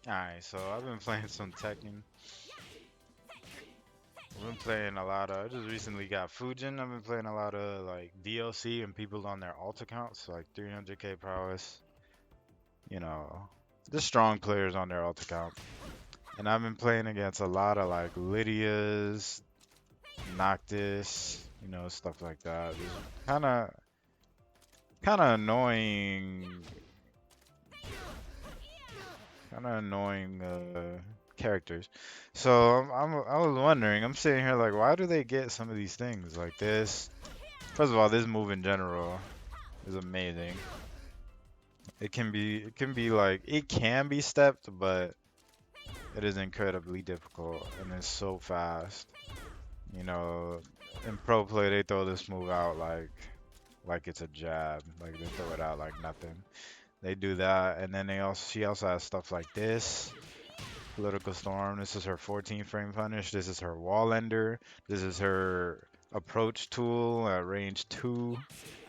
Alright, so I've been playing some Tekken. I've been playing a lot of. I just recently got Fujin. I've been playing a lot of like DLC and people on their alt accounts, like 300k prowess. You know, just strong players on their alt account. And I've been playing against a lot of like Lydia's, Noctis, stuff like that. Kind of annoying, kind of annoying characters. So I was wondering, I'm sitting here like, why do they get some of these things like this? First of all, this move in general is amazing. It can be like, it can be stepped, but it is incredibly difficult and it's so fast. You know, in pro play they throw this move out like it's a jab, like they throw it out like nothing. They do that, and then she also has stuff like this. Political Storm. This is her 14 frame punish. This is her wall ender. This is her approach tool at range 2,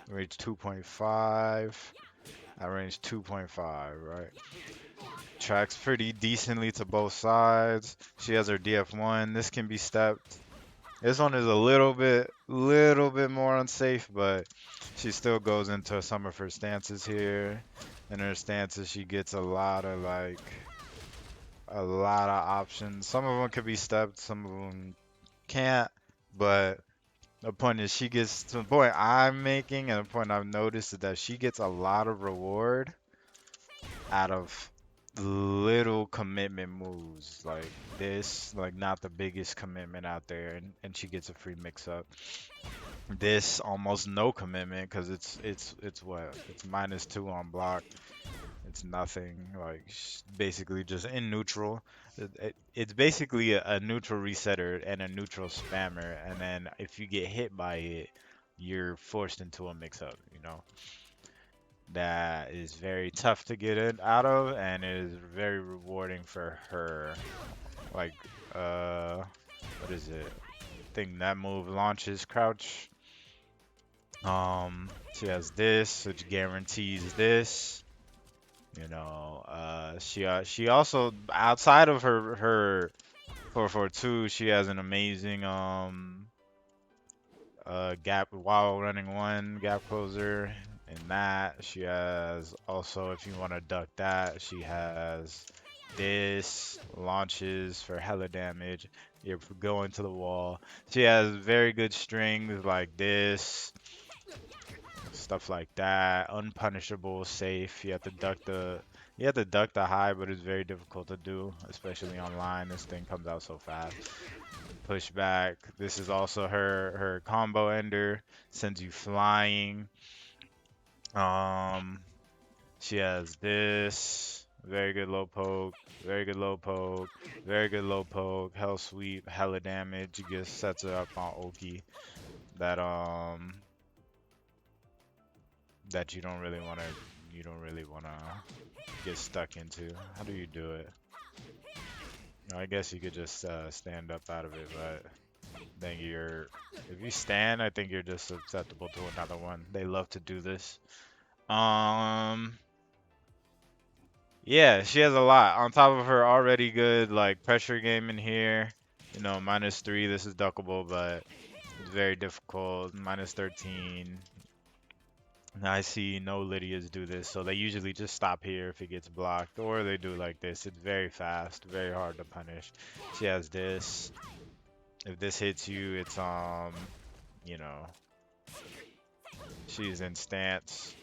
range 2.5, at range 2.5, right? Tracks pretty decently to both sides. She has her DF1. This can be stepped. This one is a little bit more unsafe, but she still goes into some of her stances here. In her stances, she gets a lot of options. Some of them could be stepped, some of them can't. But the point is, she gets to the point I'm making, and the point I've noticed is that she gets a lot of reward out of little commitment moves like this, like not the biggest commitment out there, and she gets a free mix up. This almost no commitment because it's what? It's -2 on block. It's nothing. Like basically just in neutral. It's basically a neutral resetter and a neutral spammer, and then if you get hit by it, you're forced into a mix-up. That is very tough to get it out of, and it is very rewarding for her. Like, what is it? I think that move launches crouch. She has this, which guarantees this. She also outside of her 442, she has an amazing gap while running one gap closer. In that, she has also, if you want to duck that, she has this launches for hella damage. You're going to the wall. She has very good strings like this, stuff like that. Unpunishable, safe. You have to duck the high, but it's very difficult to do, especially online. This thing comes out so fast. Push back. This is also her combo ender. Sends you flying. Um, she has this. Very good low poke. Very good low poke. Very good low poke. Hell sweep. Hella damage. You just sets it up on Oki. That that you don't really wanna get stuck into. How do you do it? I guess you could just stand up out of it, but then if you stand, I think you're just susceptible to another one. They love to do this. Um, yeah, she has a lot on top of her already good like pressure game in here. -3. This is duckable, but it's very difficult. -13. I see no Lydias do this, so they usually just stop here if it gets blocked, or they do like this. It's very fast, very hard to punish. She has this. If this hits you, it's you know, she's in stance.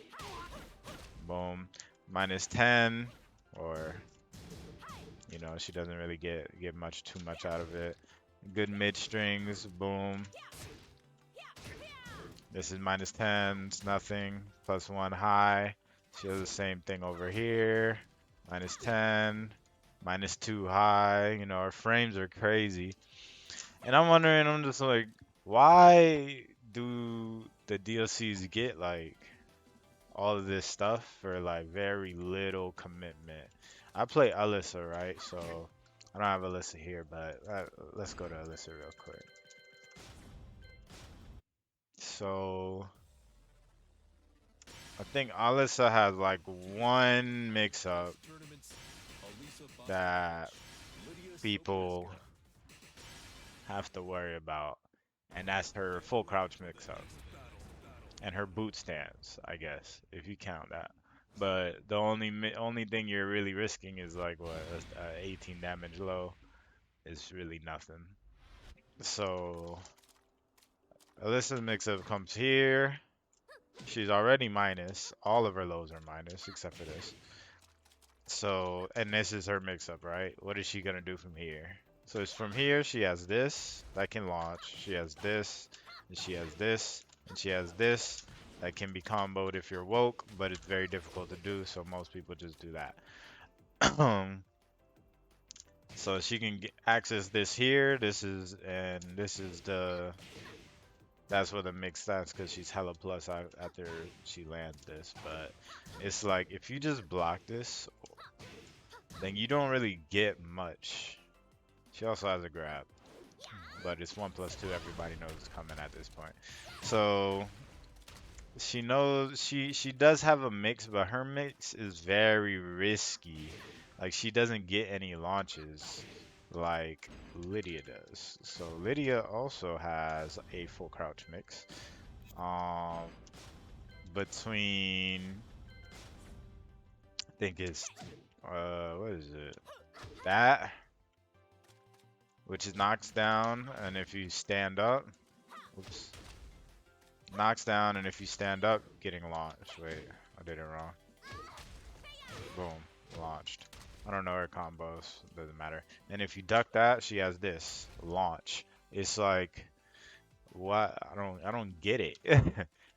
Boom. -10, or she doesn't really get too much out of it. Good mid strings. Boom. This is -10. It's nothing. +1 high. She has the same thing over here. -10. -2 high. Our frames are crazy. And I'm wondering, I'm just like, why do the DLCs get like all of this stuff for like very little commitment? I play Alyssa, right? So I don't have Alyssa here, but let's go to Alyssa real quick. So I think Alyssa has like one mix up. that people have to worry about, and that's her full crouch mix-up and her boot stance, I guess, if you count that. But the only thing you're really risking is like what, 18 damage low is really nothing. So Alyssa's mix-up comes here. She's already minus. All of her lows are minus except for this. So, and this is her mix-up, right? What is she gonna do from here? So it's from here, she has this that can launch. She has this, and she has this, and she has this that can be comboed if you're woke, but it's very difficult to do, so most people just do that. So she can access this here. This is that's what the mix stats because she's hella plus after she lands this. But it's like if you just block this, then you don't really get much. She also has a grab, but it's 1+2. Everybody knows it's coming at this point. So she knows she does have a mix, but her mix is very risky. Like she doesn't get any launches like Lydia does. So Lydia also has a full crouch mix. Um, between I think it's what is it? That which is knocks down, and if you stand up, oops, knocks down, and if you stand up, getting launched. Wait, I did it wrong. Boom, launched. I don't know her combos, doesn't matter. And if you duck that, she has this launch. It's like what? I don't get it.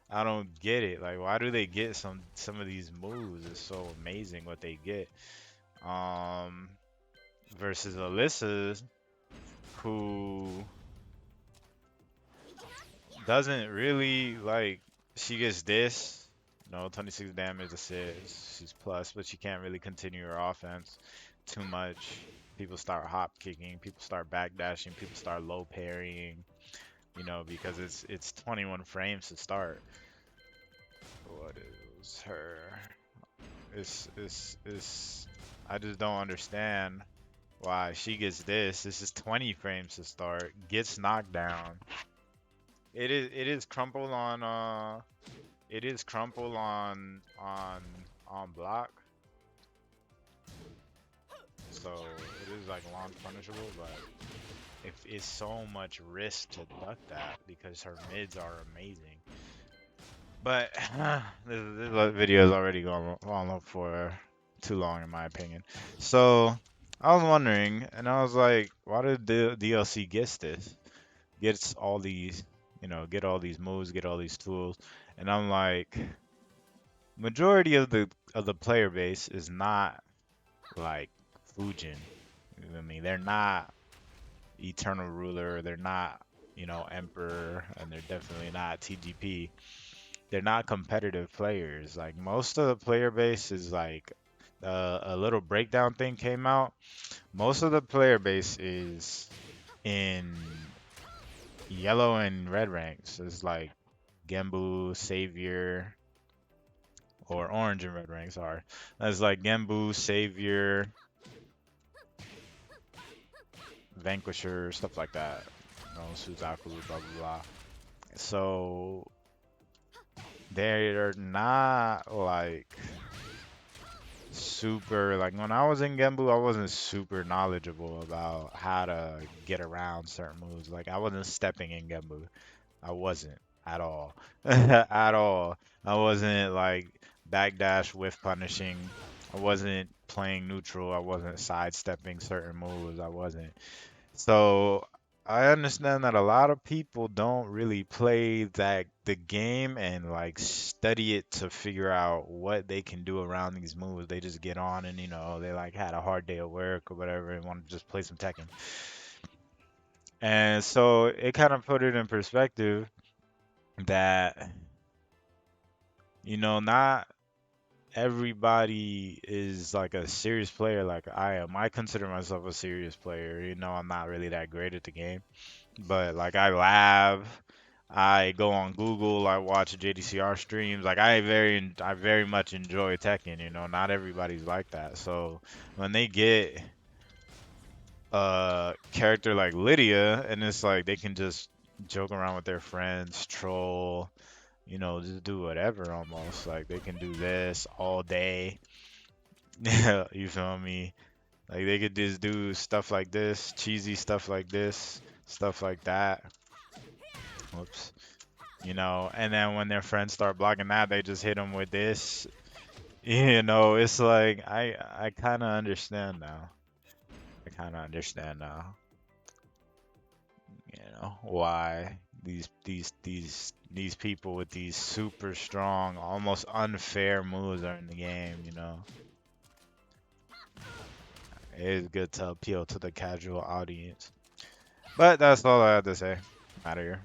I don't get it. Like why do they get some of these moves? It's so amazing what they get. Um, versus Alyssa, who doesn't really like she gets this. No, 26 damage assist. She's plus, but she can't really continue her offense too much. People start hop kicking, people start backdashing, people start low parrying, because it's 21 frames to start. What is her? It's I just don't understand why she gets this. This is 20 frames to start, gets knocked down. It is crumpled on it is crumple on block, so it is like launch punishable, but if it's so much risk to duck that because her mids are amazing. But this video is already going on for too long in my opinion. So I was wondering, and I was like, why did the DLC gets this? Gets all these, get all these moves, get all these tools, and I'm like, majority of the player base is not like Fujin. You know what I mean? They're not Eternal Ruler. They're not, Emperor, and they're definitely not TGP. They're not competitive players. Like most of the player base is like a little breakdown thing came out. Most of the player base is in yellow and red ranks. It's like Gembu, Savior, or orange and red ranks are. That's like Gembu, Savior, Vanquisher, stuff like that. Suzaku, blah blah blah. So they're not like super like when I was in Gembu, I wasn't super knowledgeable about how to get around certain moves. Like I wasn't stepping in Gembu. I wasn't at all. At all. I wasn't like backdash with punishing. I wasn't playing neutral. I wasn't sidestepping certain moves. I wasn't. So I understand that a lot of people don't really play the game and like study it to figure out what they can do around these moves. They just get on and they like had a hard day at work or whatever and want to just play some Tekken. And so it kind of put it in perspective that not everybody is like a serious player like I am. I consider myself a serious player. I'm not really that great at the game, but like I laugh. I go on Google, I watch JDCR streams. Like I very much enjoy Tekken, you know. Not everybody's like that. So when they get a character like Lydia and it's like they can just joke around with their friends, troll, you know, just do whatever almost. Like they can do this all day. You feel me? Like they could just do stuff like this, cheesy stuff like this, stuff like that. Whoops. You know, and then when their friends start blocking that, they just hit them with this. You know, it's like I kind of understand now. I kind of understand now. You know, why these people with these super strong, almost unfair moves are in the game, you know. It is good to appeal to the casual audience. But that's all I have to say. Out of here.